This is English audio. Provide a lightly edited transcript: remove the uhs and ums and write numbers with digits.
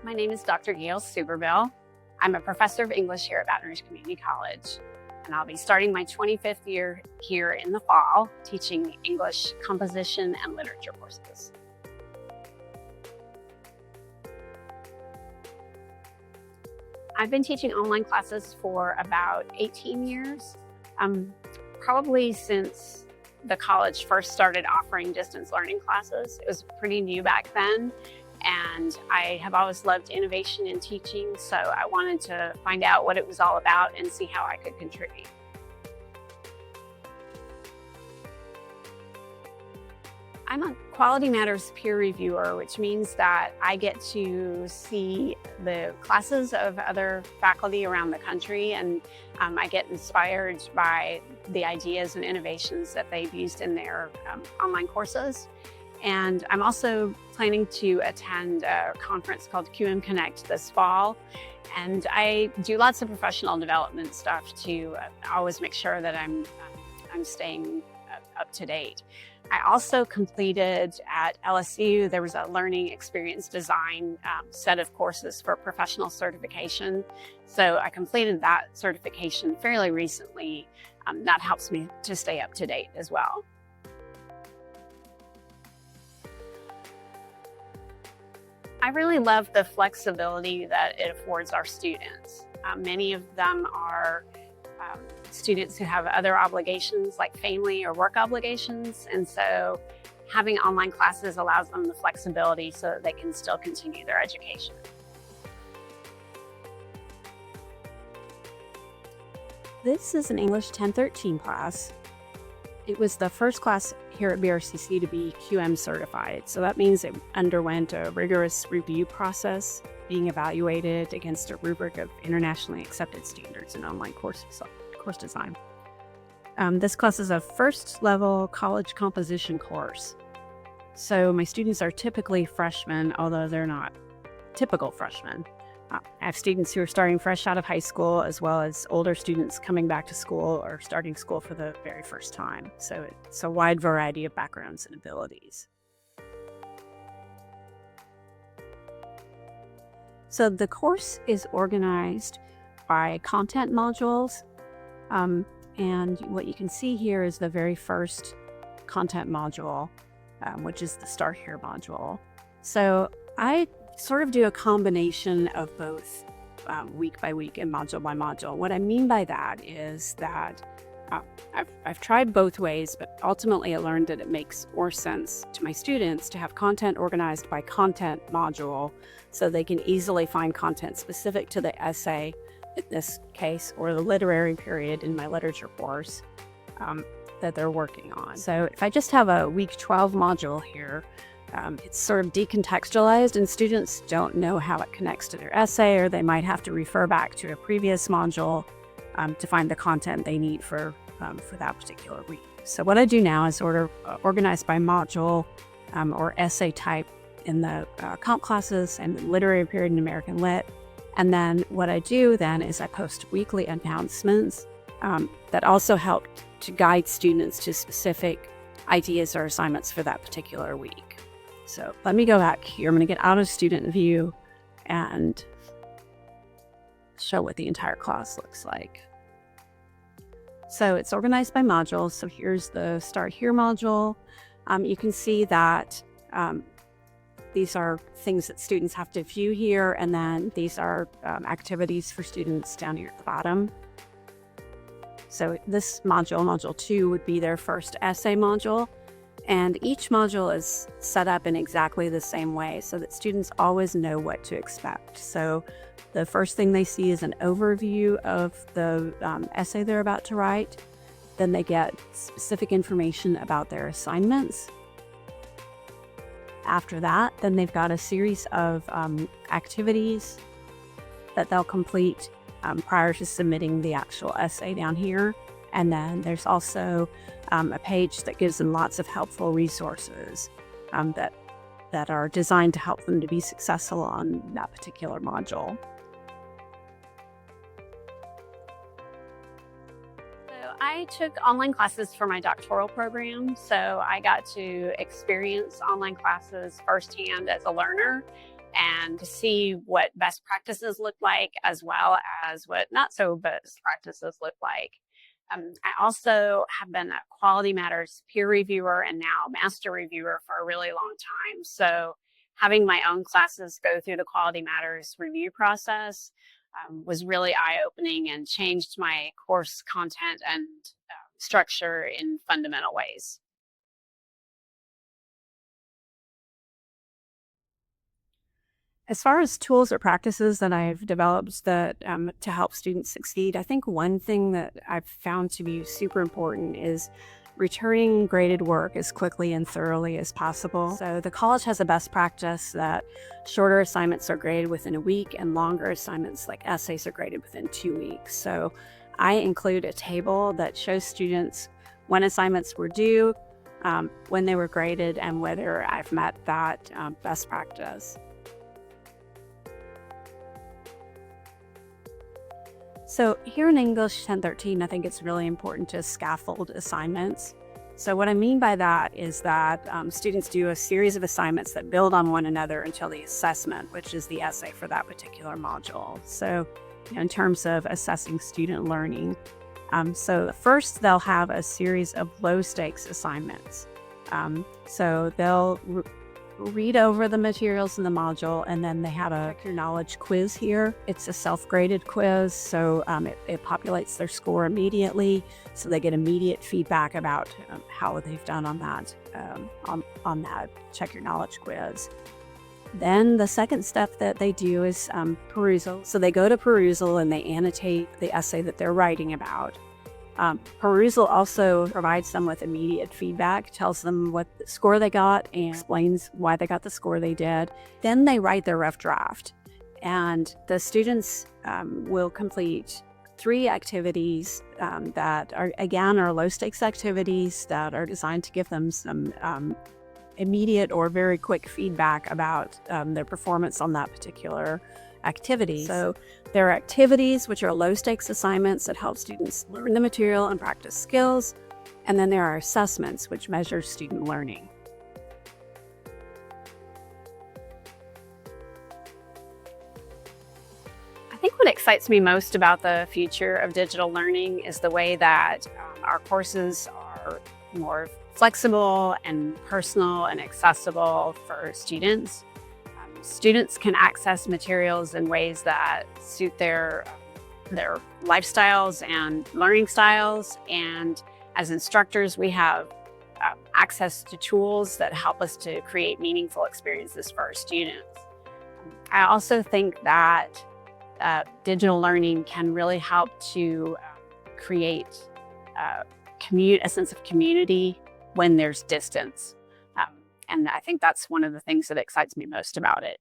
My name is Dr. Gail Suberbielle. I'm a professor of English here at Baton Rouge Community College, and I'll be starting my 25th year here in the fall, teaching English composition and literature courses. I've been teaching online classes for about 18 years, probably since the college first started offering distance learning classes. It was pretty new back then, and I have always loved innovation in teaching, so I wanted to find out what it was all about and see how I could contribute. I'm a Quality Matters peer reviewer, which means that I get to see the classes of other faculty around the country, and I get inspired by the ideas and innovations that they've used in their online courses. And I'm also planning to attend a conference called QM Connect this fall. And I do lots of professional development stuff to always make sure that I'm staying up to date. I also completed at LSU, there was a learning experience design set of courses for professional certification. So I completed that certification fairly recently. That helps me to stay up to date as well. I really love the flexibility that it affords our students. Many of them are students who have other obligations like family or work obligations, and so having online classes allows them the flexibility so that they can still continue their education. This is an English 1013 class. It was the first class here at BRCC to be QM certified, so that means it underwent a rigorous review process, being evaluated against a rubric of internationally accepted standards in online course design. This class is a first-level college composition course. So my students are typically freshmen, although they're not typical freshmen. I have students who are starting fresh out of high school, as well as older students coming back to school or starting school for the very first time. So it's a wide variety of backgrounds and abilities. So the course is organized by content modules. And what you can see here is the very first content module, which is the Start Here module. So I sort of do a combination of both week by week and module by module. What I mean by that is that I've tried both ways, but ultimately I learned that it makes more sense to my students to have content organized by content module so they can easily find content specific to the essay in this case, or the literary period in my literature course that they're working on. So if I just have a week 12 module here, it's sort of decontextualized and students don't know how it connects to their essay, or they might have to refer back to a previous module to find the content they need for that particular week. So what I do now is organize by module or essay type in the comp classes and literary period in American Lit. And then what I do then is I post weekly announcements that also help to guide students to specific ideas or assignments for that particular week. So let me go back here. I'm going to get out of student view and show what the entire class looks like. So it's organized by modules. So here's the Start Here module. You can see that these are things that students have to view here, and then these are activities for students down here at the bottom. So this module, module 2, would be their first essay module, and each module is set up in exactly the same way so that students always know what to expect. So the first thing they see is an overview of the essay they're about to write. Then they get specific information about their assignments. After that, then they've got a series of activities that they'll complete prior to submitting the actual essay down here. And then there's also a page that gives them lots of helpful resources that are designed to help them to be successful on that particular module. I took online classes for my doctoral program, so I got to experience online classes firsthand as a learner, and to see what best practices look like, as well as what not so best practices look like. I also have been a Quality Matters peer reviewer and now master reviewer for a really long time. So having my own classes go through the Quality Matters review process was really eye-opening and changed my course content and structure in fundamental ways. As far as tools or practices that I've developed that to help students succeed, I think one thing that I've found to be super important is returning graded work as quickly and thoroughly as possible. So the college has a best practice that shorter assignments are graded within a week and longer assignments like essays are graded within 2 weeks. So I include a table that shows students when assignments were due, when they were graded, and whether I've met that best practice. So here in English 1013, I think it's really important to scaffold assignments. So what I mean by that is that students do a series of assignments that build on one another until the assessment, which is the essay for that particular module. So in terms of assessing student learning, so first they'll have a series of low stakes assignments. So they'll read over the materials in the module, and then they have a check your knowledge quiz here. It's a self-graded quiz, so it populates their score immediately, so they get immediate feedback about how they've done on that on that check your knowledge quiz. Then the second step that they do is perusal. So they go to perusal and they annotate the essay that they're writing about. Perusal also provides them with immediate feedback, tells them what score they got, and explains why they got the score they did. Then they write their rough draft, and the students will complete 3 activities that are low stakes activities that are designed to give them some immediate or very quick feedback about their performance on that particular activity. So there are activities, which are low stakes assignments that help students learn the material and practice skills. And then there are assessments, which measure student learning. I think what excites me most about the future of digital learning is the way that our courses are more flexible and personal and accessible for students. Students can access materials in ways that suit their lifestyles and learning styles. And as instructors, we have access to tools that help us to create meaningful experiences for our students. I also think that digital learning can really help to create a sense of community when there's distance. And I think that's one of the things that excites me most about it.